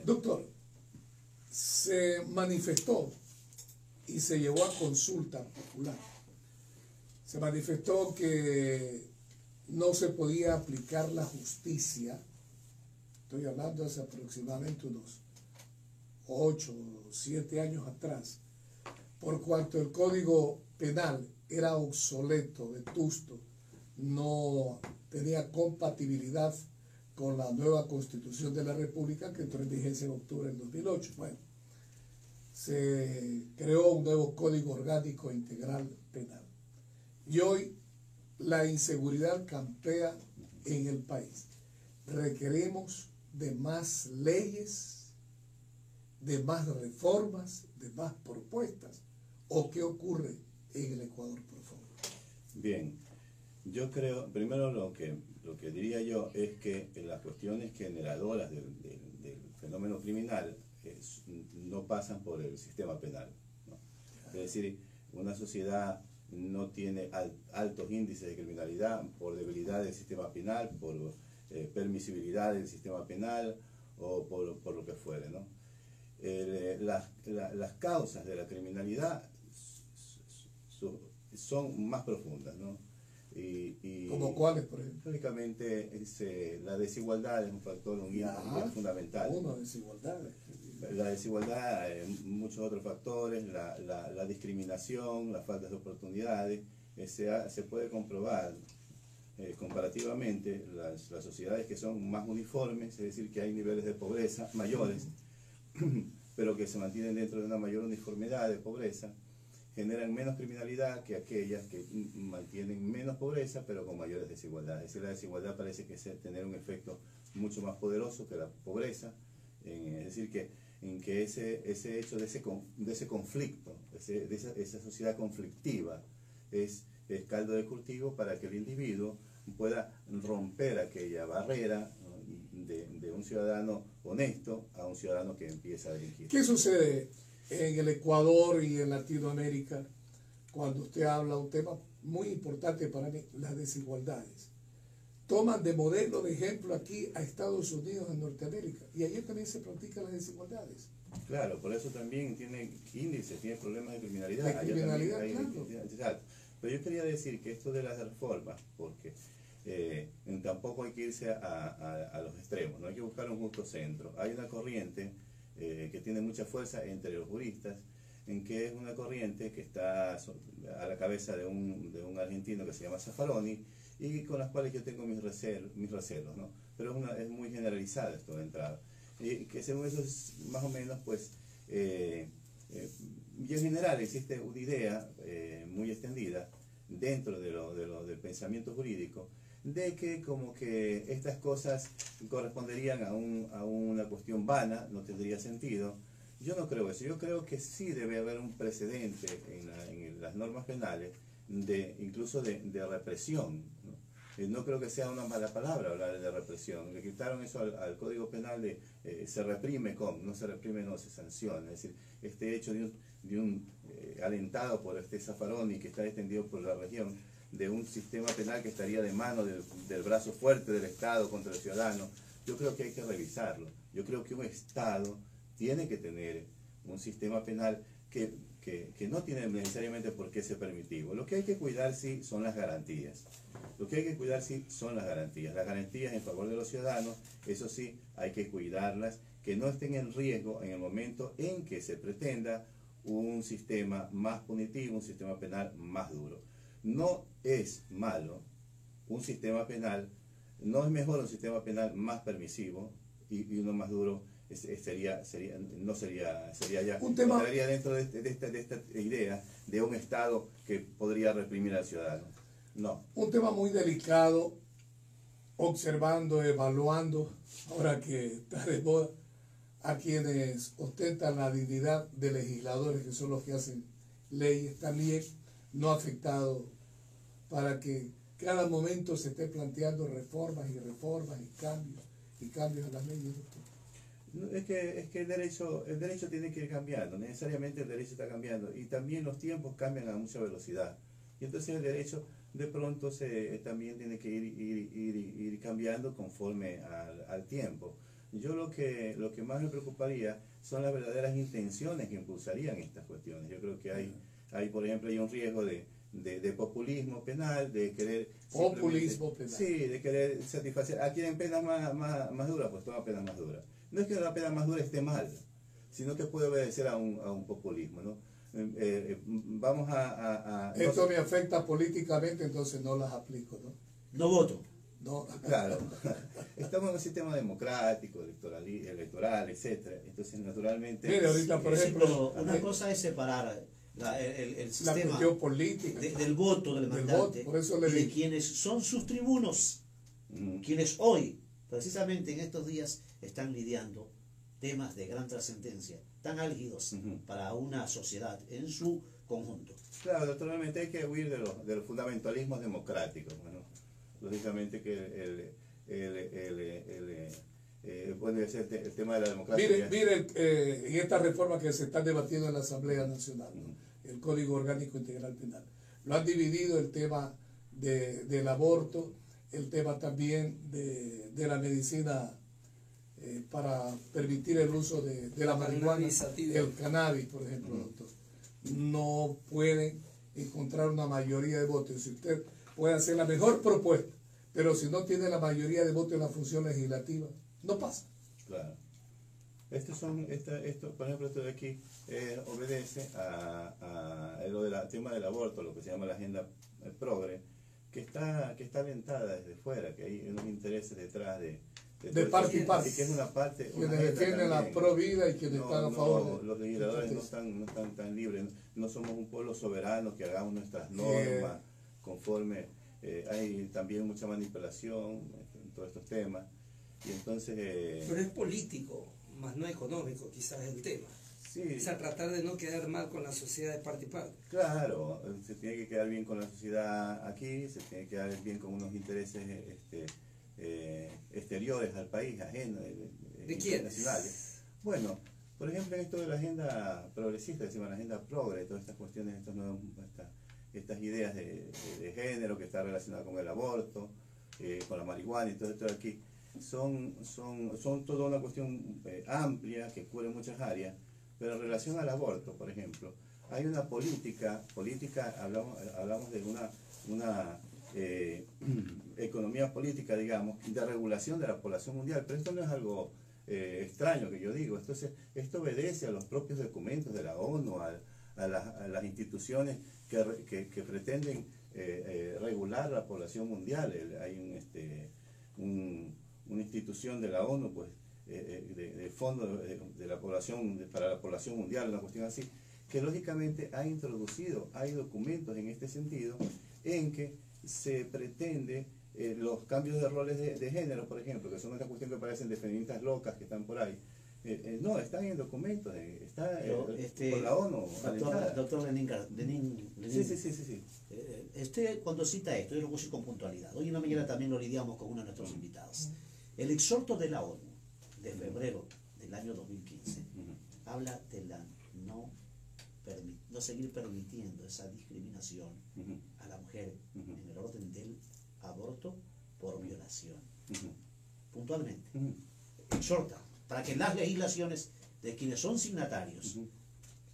Doctor, se manifestó y se llevó a consulta popular. Se manifestó que no se podía aplicar la justicia, estoy hablando hace aproximadamente unos 8 o 7 años atrás, por cuanto el Código Penal era obsoleto, vetusto, no tenía compatibilidad con la nueva Constitución de la República que entró en vigencia en octubre del 2008. Bueno, se creó un nuevo Código Orgánico Integral Penal. Y hoy la inseguridad campea en el país. Requerimos de más leyes, de más reformas, de más propuestas. ¿O qué ocurre en el Ecuador, por favor? Bien, yo creo, primero lo que diría yo es que las cuestiones generadoras del fenómeno criminal no pasan por el sistema penal, ¿no? Es decir, una sociedad no tiene altos índices de criminalidad por debilidad del sistema penal, por permisibilidad del sistema penal o por lo que fuere, ¿no? Las causas de la criminalidad son más profundas, ¿no? ¿Como cuáles, por ejemplo? Lógicamente, la desigualdad es un factor, un bien fundamental. Desigualdades. La desigualdad, muchos otros factores, la discriminación, las faltas de oportunidades, se puede comprobar comparativamente las sociedades que son más uniformes, es decir, que hay niveles de pobreza mayores, pero que se mantienen dentro de una mayor uniformidad de pobreza, generan menos criminalidad que aquellas que mantienen menos pobreza, pero con mayores desigualdades. Es decir, la desigualdad parece que tener un efecto mucho más poderoso que la pobreza, es decir, que ese hecho de ese conflicto, de esa sociedad conflictiva, es caldo de cultivo para que el individuo pueda romper aquella barrera, ¿no?, de un ciudadano honesto a un ciudadano que empieza a delinquir. ¿Qué sucede en el Ecuador y en Latinoamérica cuando usted habla un tema muy importante para mí, las desigualdades? Toman de modelo, de ejemplo, aquí a Estados Unidos, a Norteamérica, y allí también se practican las desigualdades. Claro, por eso también tiene índices, tiene problemas de criminalidad. De criminalidad, claro. Pero yo quería decir que esto de las reformas, porque tampoco hay que irse a los extremos, no hay que buscar un justo centro. Hay una corriente que tiene mucha fuerza entre los juristas, en que es una corriente que está a la cabeza de un argentino que se llama Zaffaroni, y con las cuales yo tengo mis recelos, ¿no? Pero es muy generalizada esto de entrada. Y que según eso es más o menos, pues, y en general existe una idea muy extendida dentro del pensamiento jurídico, de que como que estas cosas corresponderían a una cuestión vana, no tendría sentido. Yo no creo eso. Yo creo que sí debe haber un precedente en las normas penales, incluso de represión, ¿no? No creo que sea una mala palabra hablar de represión. Le quitaron eso al Código Penal de se reprime no se reprime, no se sanciona. Es decir, este hecho alentado por este Zaffaroni, que está extendido por la región, de un sistema penal que estaría de mano del brazo fuerte del Estado contra el ciudadano, yo creo que hay que revisarlo. Yo creo que un Estado tiene que tener un sistema penal que no tiene necesariamente por qué ser permitivo. Lo que hay que cuidar sí son las garantías. Lo que hay que cuidar sí son las garantías. Las garantías en favor de los ciudadanos, eso sí, hay que cuidarlas, que no estén en riesgo en el momento en que se pretenda un sistema más punitivo, un sistema penal más duro. No es malo un sistema penal, no es mejor un sistema penal más permisivo y uno más duro. Sería ya un tema, entraría dentro de esta idea de un Estado que podría reprimir al ciudadano. No. Un tema muy delicado, observando, evaluando, ahora que está de moda, a quienes ostentan la dignidad de legisladores, que son los que hacen leyes, también no afectado para que cada momento se esté planteando reformas y cambios a las leyes. Es que el derecho tiene que ir cambiando, necesariamente el derecho está cambiando, y también los tiempos cambian a mucha velocidad, y entonces el derecho de pronto también tiene que ir cambiando conforme al tiempo. Yo lo que más me preocuparía son las verdaderas intenciones que impulsarían estas cuestiones. Yo creo que hay por ejemplo, hay un riesgo de populismo penal, de querer... Populismo penal. Sí, de querer satisfacer. ¿A quieren penas más duras? Pues toma penas más duras. No es que la pena más dura esté mal, sino que puede obedecer a un populismo, ¿no? Vamos a Esto me afecta políticamente, entonces no las aplico, ¿no? No voto. No. Claro, estamos en un sistema democrático, electoral, etcétera. Entonces, naturalmente... Mire, ahorita, por ejemplo... Una cosa es separar el la sistema cuestión política del voto del mandante por eso le y de digo. quienes son sus tribunos, quienes hoy, precisamente en estos días, están lidiando temas de gran trascendencia, tan álgidos para una sociedad en su conjunto. Claro, naturalmente hay que huir de los fundamentalismos democráticos. Bueno, lógicamente que puede ser el tema de la democracia. Mire, en esta reforma que se está debatiendo en la Asamblea Nacional, ¿no? El Código Orgánico Integral Penal, lo han dividido el tema del aborto, el tema también de la medicina para permitir el uso de la marihuana, el cannabis, por ejemplo, doctor. No pueden encontrar una mayoría de votos. Si usted puede hacer la mejor propuesta, pero si no tiene la mayoría de votos en la función legislativa, no pasa. Claro. Esto, por ejemplo, esto de aquí obedece a lo del tema del aborto, lo que se llama la agenda progre, que está alentada desde fuera, que hay unos intereses detrás de parte y parte. Y que es una parte... Quienes defienden la pro vida y quienes están a favor de... Los legisladores no están tan libres, no somos un pueblo soberano que hagamos nuestras normas conforme... hay también mucha manipulación en todos estos temas. Y entonces... Pero es político, más no económico, quizás es el tema. Sí. Es a tratar de no quedar mal con la sociedad de parte y parte. Claro, se tiene que quedar bien con la sociedad aquí, se tiene que quedar bien con unos intereses exteriores al país, ajenos, ¿De quién? Nacionales. Bueno, por ejemplo, en esto de la agenda progresista, que se llama la agenda progre, todas estas cuestiones, estas ideas de género que está relacionada con el aborto, con la marihuana y todo esto de aquí, son toda una cuestión amplia que cubre muchas áreas, pero en relación al aborto, por ejemplo, hay una política hablamos de una economía política, digamos, de regulación de la población mundial, pero esto no es algo extraño que yo digo, esto obedece a los propios documentos de la ONU, a las instituciones que pretenden regular la población mundial. Hay una institución de la ONU, pues, de fondo de la población, para la población mundial, una cuestión así, que lógicamente hay documentos en este sentido en que se pretende los cambios de roles de género, por ejemplo, que son una cuestión que parecen de feministas locas que están por ahí. No, están en documentos, está por la ONU. Doctor Lenin. Sí. Cuando cita esto, yo lo puse con puntualidad. Hoy en la mañana también lo lidiamos con uno de nuestros invitados. El exhorto de la ONU de febrero del año 2015 habla de la no seguir permitiendo esa discriminación a la mujer en el orden del aborto por violación. Puntualmente. Exhorta para que las legislaciones de quienes son signatarios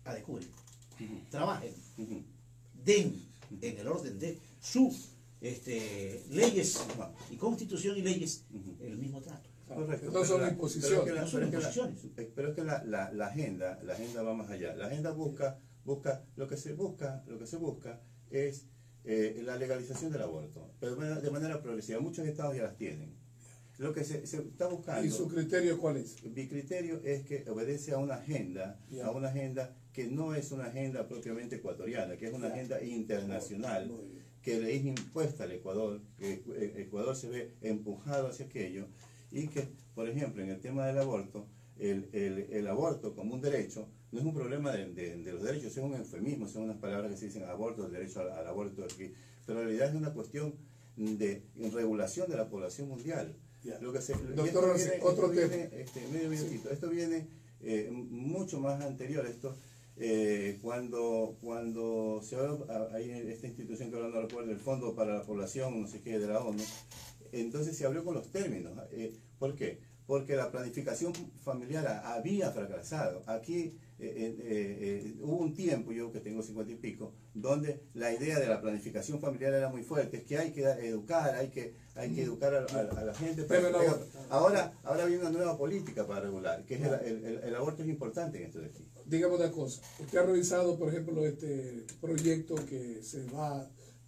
adecúen, trabajen, den en el orden de sus leyes y constitución y leyes el mismo trato. Correcto. No son imposiciones. Pero es que la agenda va más allá. La agenda busca lo que se busca es la legalización del aborto, pero de manera progresiva. Muchos estados ya las tienen. Lo que se está buscando... ¿Y su criterio cuál es? Mi criterio es que obedece a una agenda, que no es una agenda propiamente ecuatoriana, que es una agenda internacional, que le es impuesta al Ecuador, que Ecuador se ve empujado hacia aquello, y que, por ejemplo, en el tema del aborto, el aborto como un derecho no es un problema de los derechos, es un eufemismo, son unas palabras que se dicen aborto, el derecho al aborto aquí, pero en realidad es una cuestión de regulación de la población mundial. Doctor, otro tema. Medio minutito. Esto viene mucho más anterior. Cuando se habla, hay esta institución que ahora no recuerdo, el Fondo para la Población, no sé qué, de la ONU, entonces se habló con los términos. ¿Por qué? porque la planificación familiar había fracasado. Aquí hubo un tiempo, yo que tengo 50 y pico, donde la idea de la planificación familiar era muy fuerte, es que hay que educar, hay que educar a la gente. Pero ahora viene una nueva política para regular, que es el aborto es importante en esto de aquí. Dígame una cosa, usted ha revisado, por ejemplo, este proyecto que se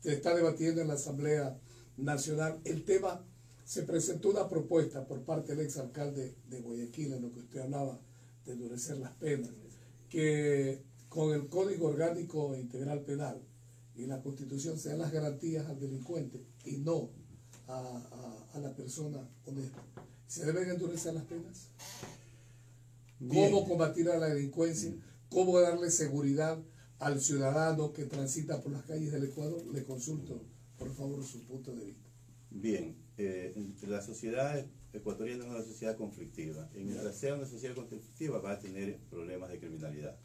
está debatiendo en la Asamblea Nacional. El tema, se presentó una propuesta por parte del exalcalde de Guayaquil, en lo que usted hablaba de endurecer las penas, que con el Código Orgánico Integral Penal y la Constitución sean las garantías al delincuente y no a la persona honesta. ¿Se deben endurecer las penas? Bien. ¿Cómo combatir a la delincuencia? ¿Cómo darle seguridad al ciudadano que transita por las calles del Ecuador? Le consulto, por favor, su punto de vista. Bien, la sociedad ecuatoriana es una sociedad conflictiva. Y mientras sea una sociedad conflictiva va a tener problemas de criminalidad.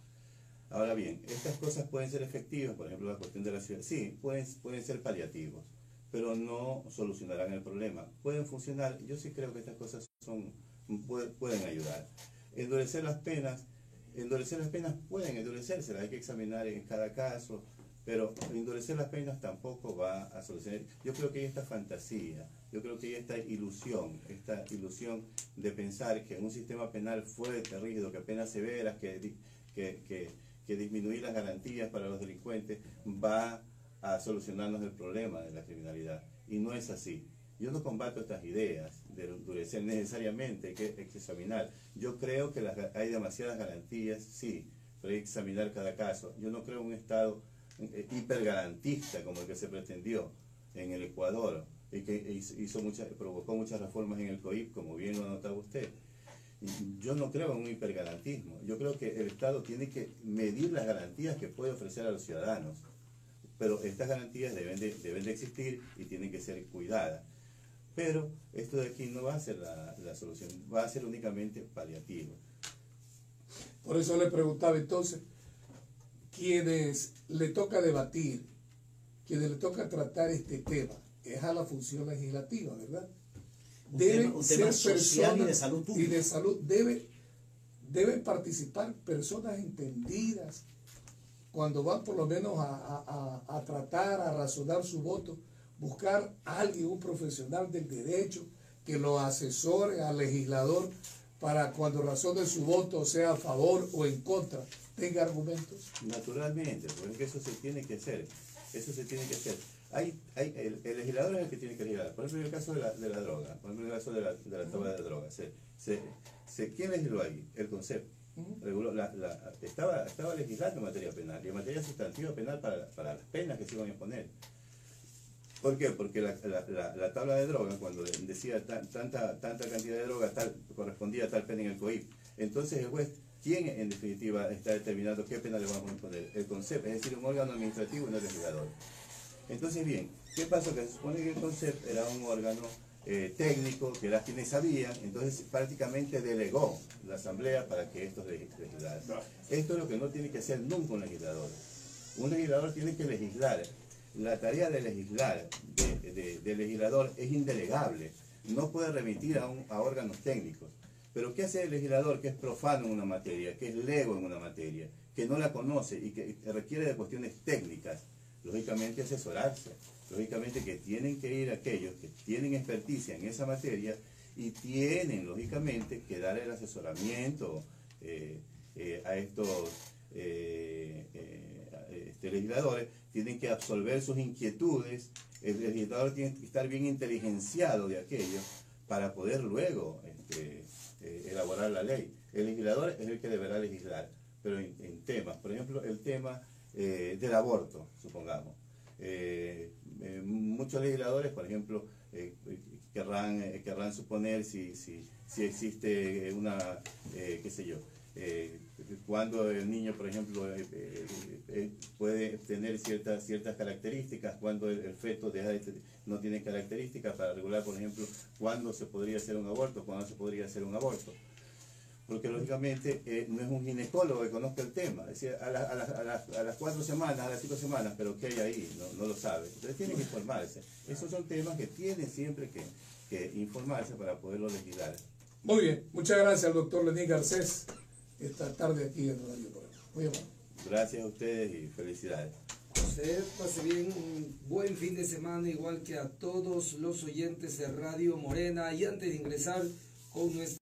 Ahora bien, estas cosas pueden ser efectivas, por ejemplo la cuestión de la ciudad, sí, pueden ser paliativos, pero no solucionarán el problema. Pueden funcionar, yo sí creo que estas cosas pueden ayudar. Endurecer las penas pueden endurecerse, hay que examinar en cada caso, pero endurecer las penas tampoco va a solucionar. Yo creo que hay esta fantasía, yo creo que hay esta ilusión de pensar que un sistema penal fuerte, rígido, que penas severas, que disminuir las garantías para los delincuentes va a solucionarnos el problema de la criminalidad. Y no es así. Yo no combato estas ideas de endurecer necesariamente, hay que examinar. Yo creo que hay demasiadas garantías, sí, pero hay que examinar cada caso. Yo no creo en un Estado hipergarantista como el que se pretendió en el Ecuador y que provocó muchas reformas en el COIP, como bien lo anotaba usted. Yo no creo en un hipergarantismo. Yo creo que el Estado tiene que medir las garantías que puede ofrecer a los ciudadanos, pero estas garantías deben de existir y tienen que ser cuidadas. Pero esto de aquí no va a ser la solución, va a ser únicamente paliativo. Por eso le preguntaba entonces, quienes le toca debatir, quienes le toca tratar este tema, es a la función legislativa, ¿verdad? Un tema social y de salud pública. Y de salud deben participar personas entendidas cuando van por lo menos a tratar, a razonar su voto, buscar a alguien, un profesional del derecho que lo asesore al legislador para cuando razone su voto, sea a favor o en contra, tenga argumentos. Naturalmente, porque eso se tiene que hacer. Eso se tiene que hacer. El legislador es el que tiene que legislar. Por ejemplo, en el caso de la droga, por ejemplo, en el caso de la tabla de droga, ¿quién legisló ahí? El concepto. Reguló estaba legislando en materia penal y en materia sustantiva penal para las penas que se iban a imponer. ¿Por qué? Porque la tabla de droga, cuando decía tanta cantidad de droga, correspondía a tal pena en el COIP. Entonces el juez, ¿quién en definitiva está determinando qué pena le vamos a imponer? El CONCEP, es decir, un órgano administrativo y no el legislador. Entonces, bien, ¿qué pasó? Que se supone que el CONCEP era un órgano técnico, que era quienes sabían, entonces prácticamente delegó la asamblea para que estos legislaran. Esto es lo que no tiene que hacer nunca un legislador. Un legislador tiene que legislar. La tarea de legislar, del legislador, es indelegable. No puede remitir a órganos técnicos. Pero ¿qué hace el legislador que es profano en una materia, que es lego en una materia, que no la conoce y que requiere de cuestiones técnicas? Lógicamente asesorarse. Lógicamente que tienen que ir aquellos que tienen experticia en esa materia y tienen, lógicamente, que dar el asesoramiento a estos legisladores. Tienen que absolver sus inquietudes. El legislador tiene que estar bien inteligenciado de aquello para poder luego elaborar la ley. El legislador es el que deberá legislar, pero en temas, por ejemplo, el tema del aborto, supongamos. Muchos legisladores, por ejemplo, querrán suponer si existe una, qué sé yo, cuando el niño, por ejemplo, puede tener ciertas características, cuando el feto no tiene características, para regular, por ejemplo, cuándo se podría hacer un aborto, cuándo se podría hacer un aborto. Porque lógicamente no es un ginecólogo que conozca el tema, es decir, a las 4 semanas, a las 5 semanas, pero ¿qué hay ahí? No lo sabe. Entonces tiene que informarse. Esos son temas que tiene siempre que informarse para poderlo legislar. Muy bien, muchas gracias al doctor Lenín Garcés esta tarde aquí en Radio Morena. Muy amable. Gracias a ustedes y felicidades. Usted pase bien, un buen fin de semana, igual que a todos los oyentes de Radio Morena. Y antes de ingresar con nuestra